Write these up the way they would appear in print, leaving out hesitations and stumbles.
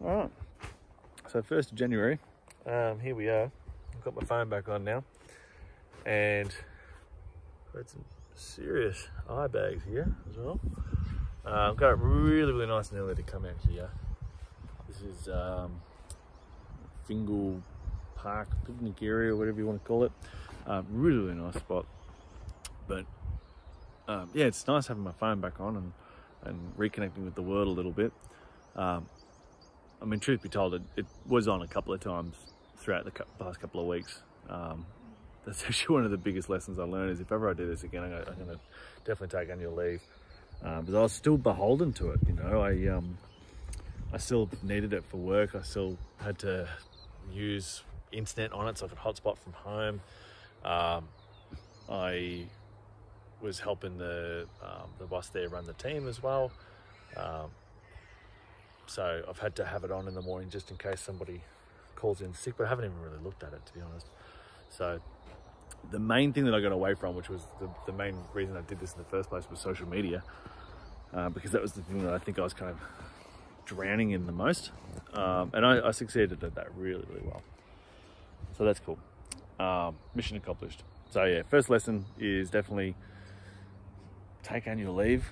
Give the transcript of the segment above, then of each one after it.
All right, so 1st of January, here we are. I've got my phone back on now, and I've got some serious eye bags here as well. I've got it really nice and early to come out here. This is Fingal Park picnic area, whatever you want to call it. Really nice spot, but yeah, it's nice having my phone back on and reconnecting with the world a little bit. I mean, truth be told, it was on a couple of times throughout the past couple of weeks. That's actually one of the biggest lessons I learned, is if ever I do this again, I'm going to definitely take annual leave. But I was still beholden to it, you know. I still needed it for work. I still had to use internet on it so I could hotspot from home. I was helping the boss there run the team as well. So I've had to have it on in the morning just in case somebody calls in sick, but I haven't even really looked at it, to be honest. So the main thing that I got away from, which was the main reason I did this in the first place, was social media, because that was the thing that I think I was kind of drowning in the most. And I succeeded at that really well. So that's cool. Mission accomplished. So yeah, first lesson is definitely take annual leave.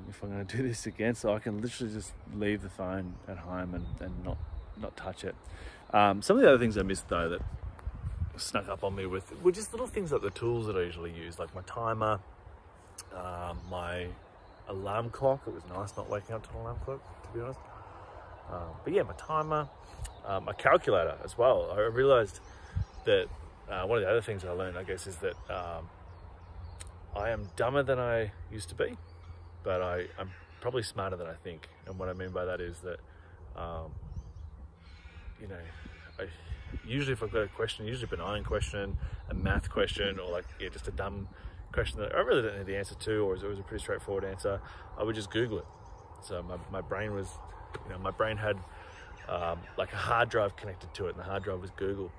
If I'm going to do this again, so I can literally just leave the phone at home and not touch it. Some of the other things I missed though that snuck up on me were just little things like the tools that I usually use, like my timer, my alarm clock. It was nice not waking up to an alarm clock, to be honest. But yeah, my timer, my calculator as well. I realized that one of the other things I learned, I guess, is that I am dumber than I used to be, but I'm probably smarter than I think. And what I mean by that is that, you know, usually if I've got a question, usually a benign question, a math question, or like, yeah, just a dumb question that I really don't know the answer to, or it was a pretty straightforward answer, I would just Google it. So my brain was, you know, my brain had like a hard drive connected to it, and the hard drive was Google.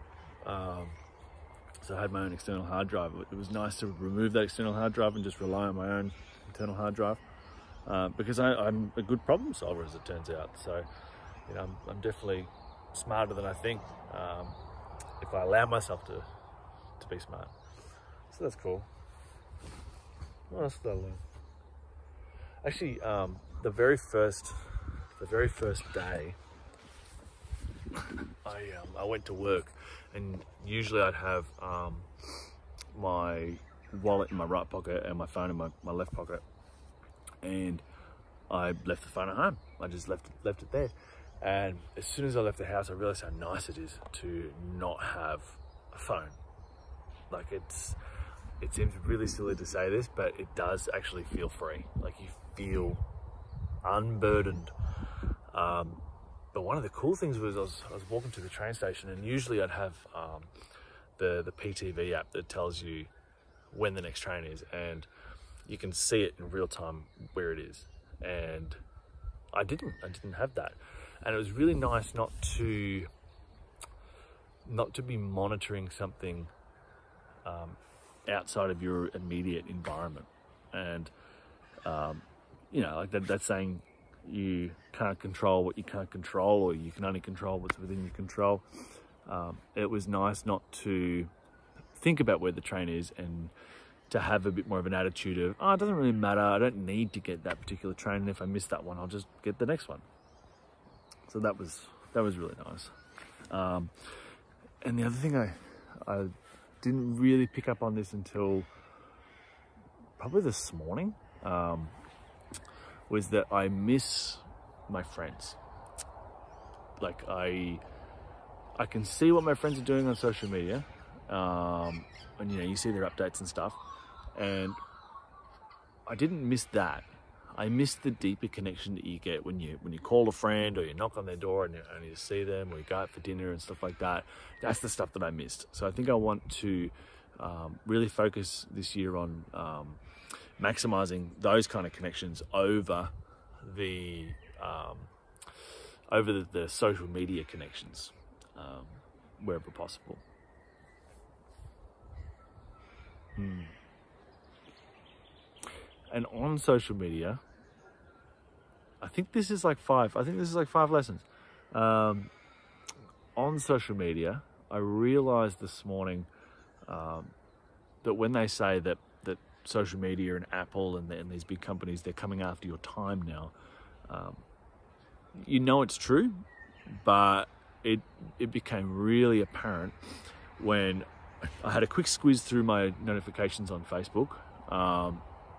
So I had my own external hard drive. It was nice to remove that external hard drive and just rely on my own internal hard drive, because I'm a good problem solver, as it turns out. So, you know, I'm definitely smarter than I think, if I allow myself to be smart. So that's cool. What else did I learn? Actually, the very first day, I went to work, and usually I'd have my wallet in my right pocket and my phone in my left pocket, and I left the phone at home. I just left it there. And as soon as I left the house, I realized how nice it is to not have a phone. Like, it seems really silly to say this, but it does actually feel free. Like, you feel unburdened. But one of the cool things was I was walking to the train station, and usually I'd have the PTV app that tells you when the next train is, and you can see it in real time where it is. And I didn't have that. And it was really nice not to be monitoring something outside of your immediate environment. And you know, like that's saying you can't control what you can't control, or you can only control what's within your control. It was nice not to think about where the train is, and to have a bit more of an attitude of, oh, it doesn't really matter, I don't need to get that particular train, and if I miss that one, I'll just get the next one. So that was really nice. And the other thing I didn't really pick up on this until probably this morning, was that I miss my friends. Like, I can see what my friends are doing on social media, and you know, you see their updates and stuff, and I didn't miss that. I miss the deeper connection that you get when you call a friend, or you knock on their door and you see them, or you go out for dinner and stuff like that. That's the stuff that I missed. So I think I want to really focus this year on maximizing those kind of connections over the social media connections, wherever possible. And on social media, I think this is like 5 lessons. On social media, I realized this morning that when they say that social media and Apple and these big companies, they're coming after your time now, you know it's true, but it became really apparent when I had a quick squeeze through my notifications on Facebook,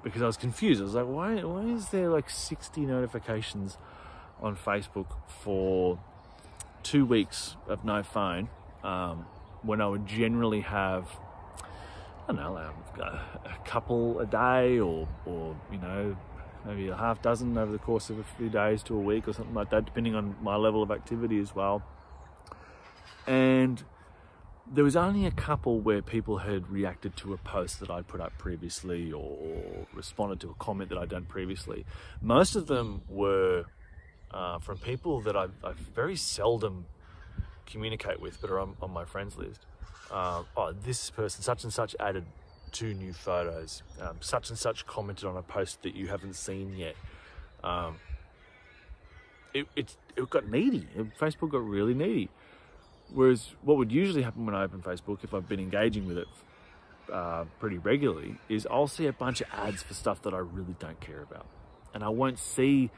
because I was confused. I was like, why is there like 60 notifications on Facebook for 2 weeks of no phone, when I would generally have, I don't know, a couple a day, or you know, maybe a half dozen over the course of a few days to a week or something like that, depending on my level of activity as well. And there was only a couple where people had reacted to a post that I'd put up previously, or responded to a comment that I'd done previously. Most of them were from people that I very seldom communicate with, but are on my friends list. Oh, this person, such and such, added 2 new photos. Such and such commented on a post that you haven't seen yet. It got needy. Facebook got really needy. Whereas what would usually happen when I open Facebook, if I've been engaging with it pretty regularly, is I'll see a bunch of ads for stuff that I really don't care about. And I won't see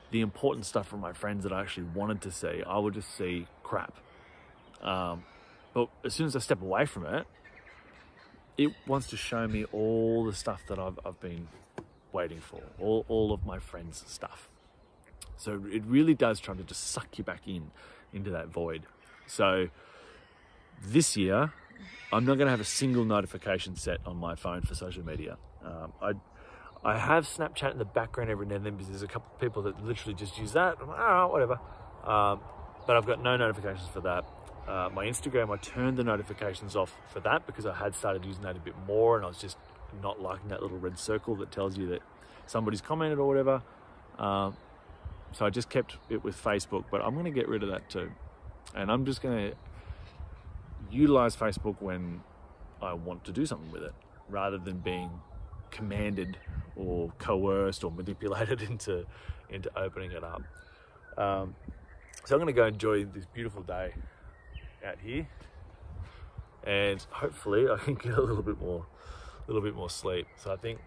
the important stuff from my friends that I actually wanted to see. I will just see crap. But as soon as I step away from it, it wants to show me all the stuff that I've been waiting for, all of my friends' stuff. So it really does try to just suck you back into that void. So this year, I'm not going to have a single notification set on my phone for social media. I have Snapchat in the background every now and then, because there's a couple of people that literally just use that. I'm like, oh, whatever. But I've got no notifications for that. My Instagram, I turned the notifications off for that because I had started using that a bit more, and I was just not liking that little red circle that tells you that somebody's commented or whatever. So I just kept it with Facebook, but I'm going to get rid of that too. And I'm just going to utilize Facebook when I want to do something with it, rather than being commanded or coerced or manipulated into opening it up. So I'm going to go enjoy this beautiful day out here, and hopefully I can get a little bit more sleep. So I think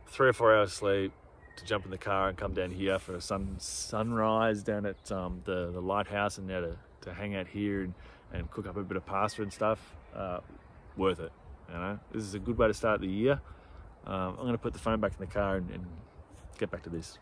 3 or 4 hours sleep to jump in the car and come down here for a sunrise down at the lighthouse, and now to hang out here and cook up a bit of pasta and stuff. Worth it, you know. This is a good way to start the year. I'm going to put the phone back in the car and get back to this.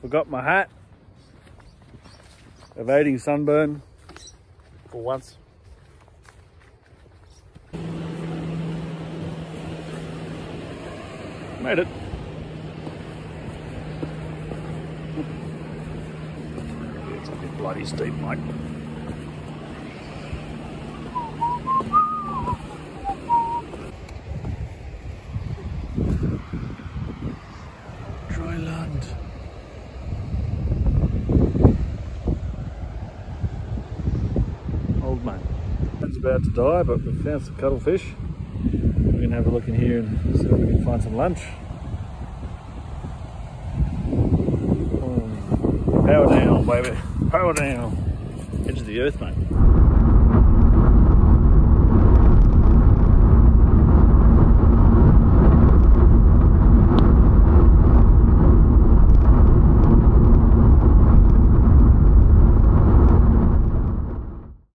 Forgot my hat. Evading sunburn for once. Made it. It's a bit bloody steep, mate. Dry land. Old mate. It's about to die, but we found some cuttlefish. We're going to have a look in here and see if we can find some lunch. Power down, baby. Power down. Edge of the earth, mate.